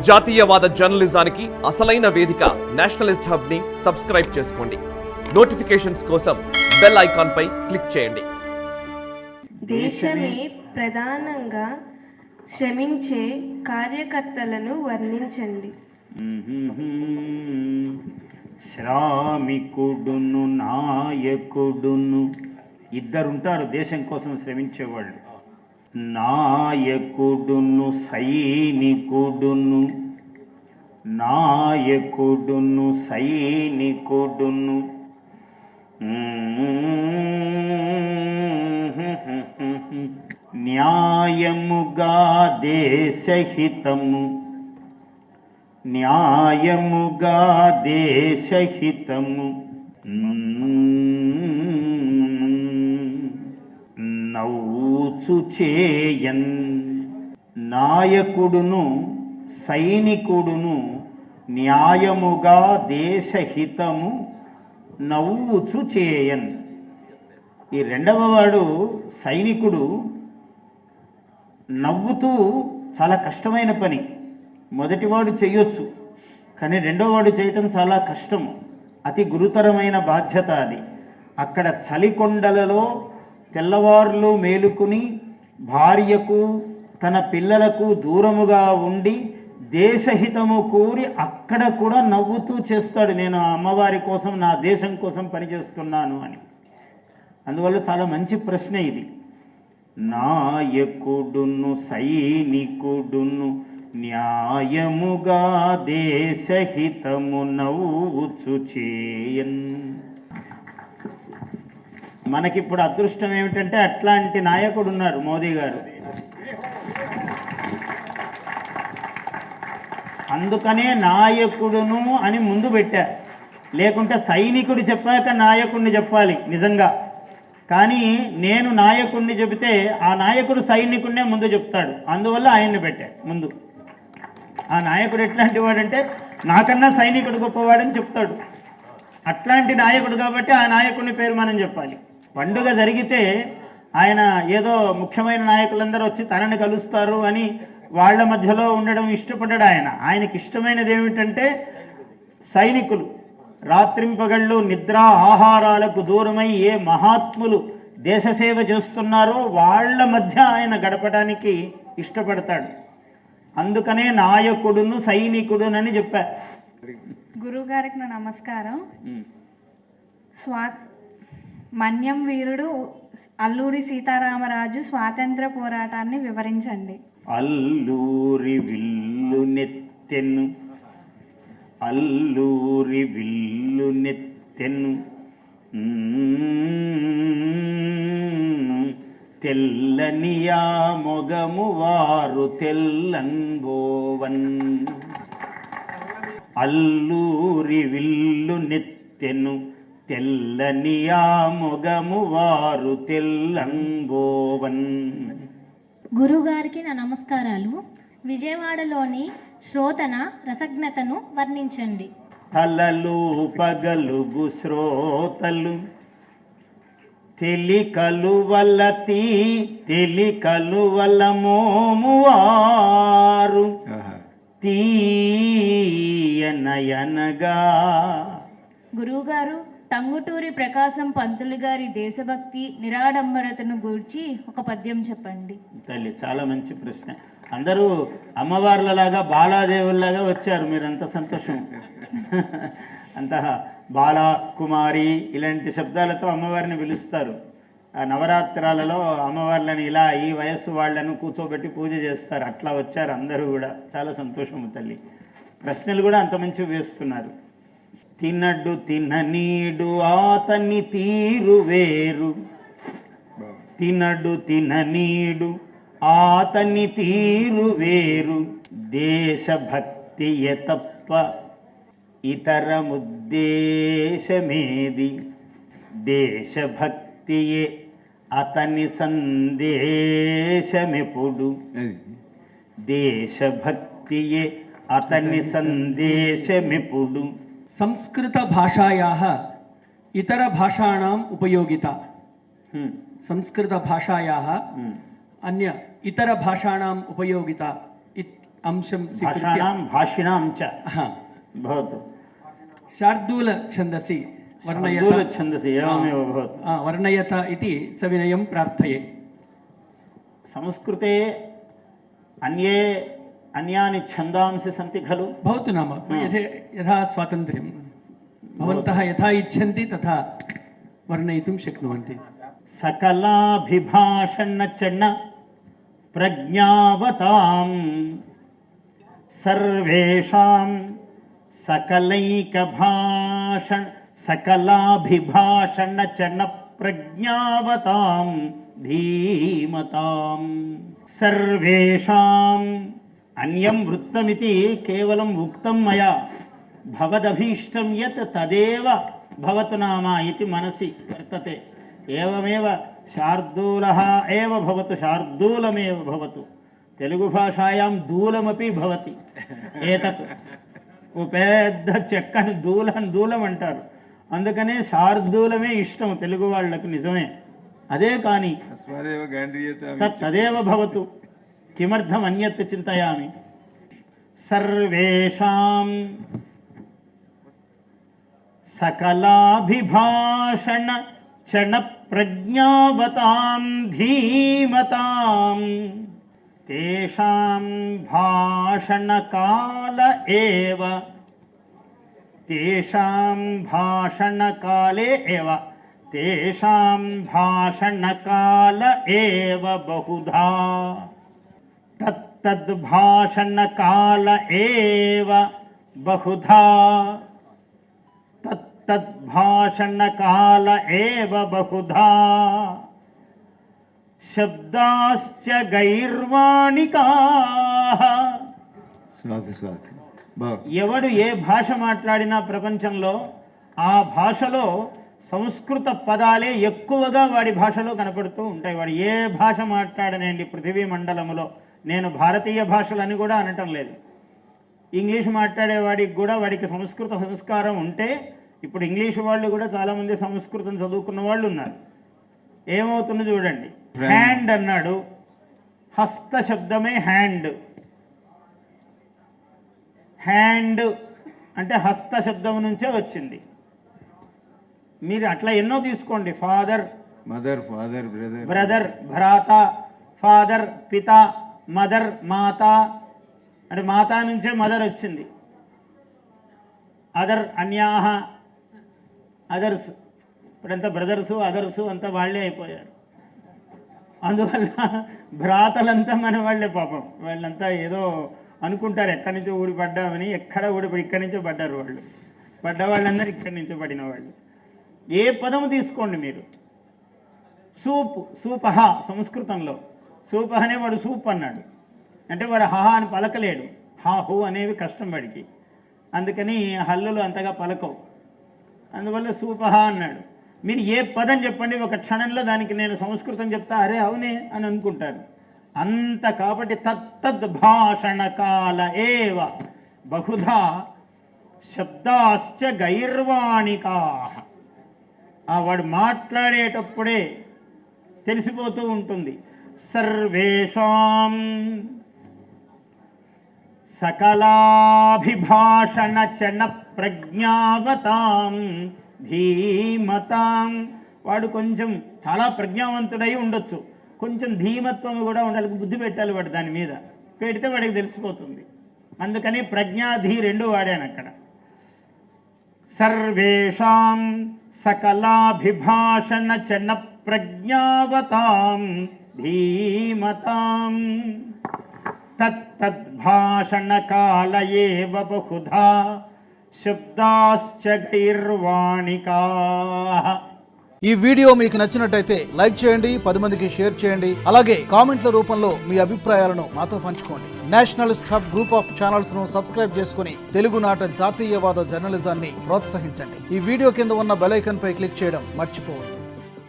జాతీయవాద జర్నలిజానికి అసలైన వేదిక నేషనలిస్ట్ హబ్ ని సబ్స్క్రైబ్ చేసుకోండి. నోటిఫికేషన్స్ కోసం బెల్ ఐకాన్ పై క్లిక్ చేయండి. దేశమే ప్రధానంగా శ్రమించే కార్యకర్తలను వర్ణించండి. శ్రామికుడును నాయకుడును ఇద్దరుంటారు దేశం కోసం శ్రమించేవాళ్ళు. నాయకుడును సైనికుడును, నాయకుడును సైనికుడును న్యాయముగా దేశహితము, న్యాయముగా దేశహితము నౌచు చేయన్. నాయకుడును సైనికుడును న్యాయముగా దేశహితము నవ్వుచు చేయన్. ఈ రెండవ వాడు సైనికుడు నవ్వుతూ చాలా కష్టమైన పని. మొదటివాడు చేయొచ్చు, కానీ రెండోవాడు చేయటం చాలా కష్టం, అతి గురుతరమైన బాధ్యత అది. అక్కడ చలికొండలలో తెల్లవారులు మేలుకుని భార్యకు తన పిల్లలకు దూరముగా ఉండి దేశహితము కోరి అక్కడ కూడా నవ్వుతూ చేస్తాడు, నేను అమ్మవారి కోసం నా దేశం కోసం పనిచేస్తున్నాను అని. అందువల్ల చాలా మంచి ప్రశ్న ఇది. నాయకుడును సైనికుడును న్యాయముగా దేశహితము నవ్వుచు చేయన్. మనకిప్పుడు అదృష్టం ఏమిటంటే అట్లాంటి నాయకుడు ఉన్నారు మోదీ గారు. అందుకనే నాయకుడును అని ముందు పెట్టారు, లేకుంటే సైనికుడు చెప్పాక నాయకుడిని చెప్పాలి నిజంగా. కానీ నేను నాయకుడిని చెబితే ఆ నాయకుడు సైనికుడినే ముందు చెప్తాడు, అందువల్ల ఆయన్ని పెట్టారు ముందు. ఆ నాయకుడు ఎట్లాంటి వాడంటే నాకన్నా సైనికుడు గొప్పవాడని చెప్తాడు. అట్లాంటి నాయకుడు కాబట్టి ఆ నాయకుడిని పేరు మనం చెప్పాలి. పండుగ జరిగితే ఆయన ఏదో ముఖ్యమైన నాయకులందరూ వచ్చి తనని కలుస్తారు అని వాళ్ళ మధ్యలో ఉండడం ఇష్టపడ్డాడు ఆయన. ఆయనకి ఇష్టమైనది ఏమిటంటే సైనికులు రాత్రింపగళ్ళు నిద్ర ఆహారాలకు దూరమై ఏ మహాత్ములు దేశసేవ చేస్తున్నారో వాళ్ళ మధ్య ఆయన గడపడానికి ఇష్టపడతాడు. అందుకనే నాయకుడును సైనికుడునని చెప్పారు. గురువుగారికి నా నమస్కారం. మన్యం వీరుడు అల్లూరి సీతారామరాజు స్వాతంత్ర పోరాటాన్ని వివరించండి. అల్లూరి విల్లు నెత్తెను, అల్లూరి విల్లు నెత్తెను తెల్లనియా మొగము వారు తెల్లంగోవన్. అల్లూరి విల్లు నెత్తెను తెల్లనియా మొగము వారు తెల్లంగోవన్. గురుగారికి నా నమస్కారాలు. విజయవాడలోని శ్రోతన రసజ్ఞతను వర్ణించండి. తలలు పగలుగు శ్రోతలు తెలికలువలతి తెలికలువల మోమువారు తీయనయనగా. గురువుగారు టంగుటూరి ప్రకాశం పంతులు గారి దేశభక్తి నిరాడంబరతను గూర్చి ఒక పద్యం చెప్పండి. తల్లి, చాలా మంచి ప్రశ్న. అందరూ అమ్మవార్లలాగా బాలాదేవుల్లాగా వచ్చారు, మీరంత సంతోషం. అంత బాలా కుమారి ఇలాంటి శబ్దాలతో అమ్మవారిని పిలుస్తారు. ఆ నవరాత్రాలలో అమ్మవార్లని ఇలా ఈ వయస్సు వాళ్ళను కూర్చోబెట్టి పూజ చేస్తారు. అట్లా వచ్చారు అందరూ కూడా, చాలా సంతోషము తల్లి. ప్రశ్నలు కూడా అంత మంచివి వేస్తున్నారు. తినడు తిననీడు ఆతని తీరు వేరు, తినడు తిననీడు ఆతని తీరు వేరు, దేశభక్తియే తప్ప ఇతరముద్దేశమేది, దేశభక్తియే అతని సందేశమెప్పుడు, దేశభక్తియే అతని సందేశమెప్పుడు. సంస్కృత భాషాయాः ఇతర భాషాणाम् ఉపయోగిత. సంస్కృత భాషాయాः अन्य इतर भाषाणाम् उपयोगिता अंशं स्वीकृत्य भाषाणां भाषिणां च हा भवतु। शार्दूलछन्दसि शार्दूलछन्दसि एवमेव भवतु। वर्णयत इति सविनयं प्रार्थये। संस्कृते अन्यानि छन्दांसि सन्ति खलु? भवतु नाम यथा स्वातन्त्र्यं भवन्तः यथा इच्छन्ति तथा वर्णयितुं शक्नुवन्ति। सकलाभिभाषण प्रज्ञावतां सर्वेषां सकलाभिभाषण प्रज्ञावतां धीमतां सर्वेषाम् अन्यं वृत्तमिति केवलम् उक्तं मया भवदभीष्टं यत् तदेव भवतु नाम इति मनसि वर्तते। एवमेव शार्दूलः एव भवतु, शार्दूलमेव भवतु। तेलुगु भाषायां दूलमपि भवति। एतत् పెద్ద చెక్కని దూలం అంటారు, అందుకనే శార్దూలమే ఇష్టం తెలుగు వాళ్ళకు, నిజమే. అదే కానీ తదేవ భవతు, కిమర్థం అన్యత్ చింతయామి. సర్వేషాం సకలాభిభాషణ చణ ప్రజ్ఞావతాం ధీమతాం తేషాం భాషణకాల ఏవ తేషాం భాషణకాలే ఏవ తేషాం భాషణకాల ఏవ బహుధా తత్తద్భాషణకాల ఏవ బహుధా తత్తద్భాషణకాల ఏవ బహుధా శబ్దాశ్చ గైర్వాణికాః. ఎవడు ఏ భాష మాట్లాడినా ప్రపంచంలో ఆ భాషలో సంస్కృత పదాలే ఎక్కువగా వాడి భాషలో కనపడుతూ ఉంటాయి. వాడు ఏ భాష మాట్లాడనండి పృథివీ మండలములో, నేను భారతీయ భాషలని కూడా అనటం లేదు, ఇంగ్లీష్ మాట్లాడేవాడికి కూడా వాడికి సంస్కృత సంస్కారం ఉంటే, ఇప్పుడు ఇంగ్లీష్ వాళ్ళు కూడా చాలామంది సంస్కృతం చదువుకున్న వాళ్ళు ఉన్నారు. ఏమవుతుంది చూడండి, హ్యాండ్ అన్నాడు, హస్త శబ్దమే హ్యాండ్. హ్యాండ్ అంటే హస్త శబ్దం నుంచే వచ్చింది. మీరు అట్లా ఎన్నో తీసుకోండి, ఫాదర్, మదర్, బ్రదర్, భ్రాత, ఫాదర్ పిత, మదర్ మాత, అంటే మాత నుంచే మదర్ వచ్చింది. అదర్ అన్యాహ, అదర్స్, ఇప్పుడంతా బ్రదర్సు అదర్సు అంతా వాళ్ళే అయిపోయారు. అందువల్ల భ్రాతలంతా మన వాళ్ళే పాపం. వాళ్ళంతా ఏదో అనుకుంటారు ఎక్కడి నుంచో ఊడిపడ్డామని, ఎక్కడ ఊడిపడి ఇక్కడి నుంచో పడ్డారు వాళ్ళు. పడ్డ వాళ్ళందరూ ఇక్కడి నుంచో పడిన వాళ్ళు. ఏ పదము తీసుకోండి మీరు, సూప్, సూపహ సంస్కృతంలో సూపహ అనే వాడు సూప్ అన్నాడు అంటే వాడు హహ అని పలకలేడు, హా హూ అనేవి కష్టం వాడికి, అందుకని హల్లులు అంతగా పలకవు, అందువల్ల సూపహ అన్నాడు. మీరు ఏ పదం చెప్పండి, ఒక క్షణంలో దానికి నేను సంస్కృతం చెప్తా, అరే అవునే అని అనుకుంటారు. అంత కాబట్టి తత్తద్భాషణ కాల ఏవ బహుధా శబ్దాశ్చ గైర్వాణికాః. ఆ వాడు మాట్లాడేటప్పుడే తెలిసిపోతూ ఉంటుంది. సర్వేషాం సకలాభిభాషణ చణ ప్రజ్ఞావతాం ధీమతాం. వాడు కొంచెం చాలా ప్రజ్ఞావంతుడై ఉండొచ్చు, కొంచెం ధీమత్వం కూడా ఉండాలి, బుద్ధి పెట్టాలి వాడు, దాని మీద పెడితే వాడికి తెలిసిపోతుంది. అందుకని ప్రజ్ఞాధీ రెండు వాడాను అక్కడ. సర్వేషాం సకలాభిభాషణ చణ ప్రజ్ఞావతాం ధీమతాం తత్తద్భాషణకాల ఏవ బహుధా శబ్దాశ్చ గైర్వాణికాః. ఈ వీడియో మీకు నచ్చినట్టయితే లైక్ చేయండి, 10 మందికి షేర్ చేయండి. అలాగే కామెంట్ల రూపంలో మీ అభిప్రాయాలను మాతో పంచుకోండి. Nationalist hub group of channels ను సబ్స్క్రైబ్ చేసుకుని తెలుగునాట జాతీయవాద జర్నలిజాన్ని ప్రోత్సహించండి. ఈ వీడియో కింద ఉన్న బెల్ ఐకాన్ పై క్లిక్ చేయడం మర్చిపోవద్దు.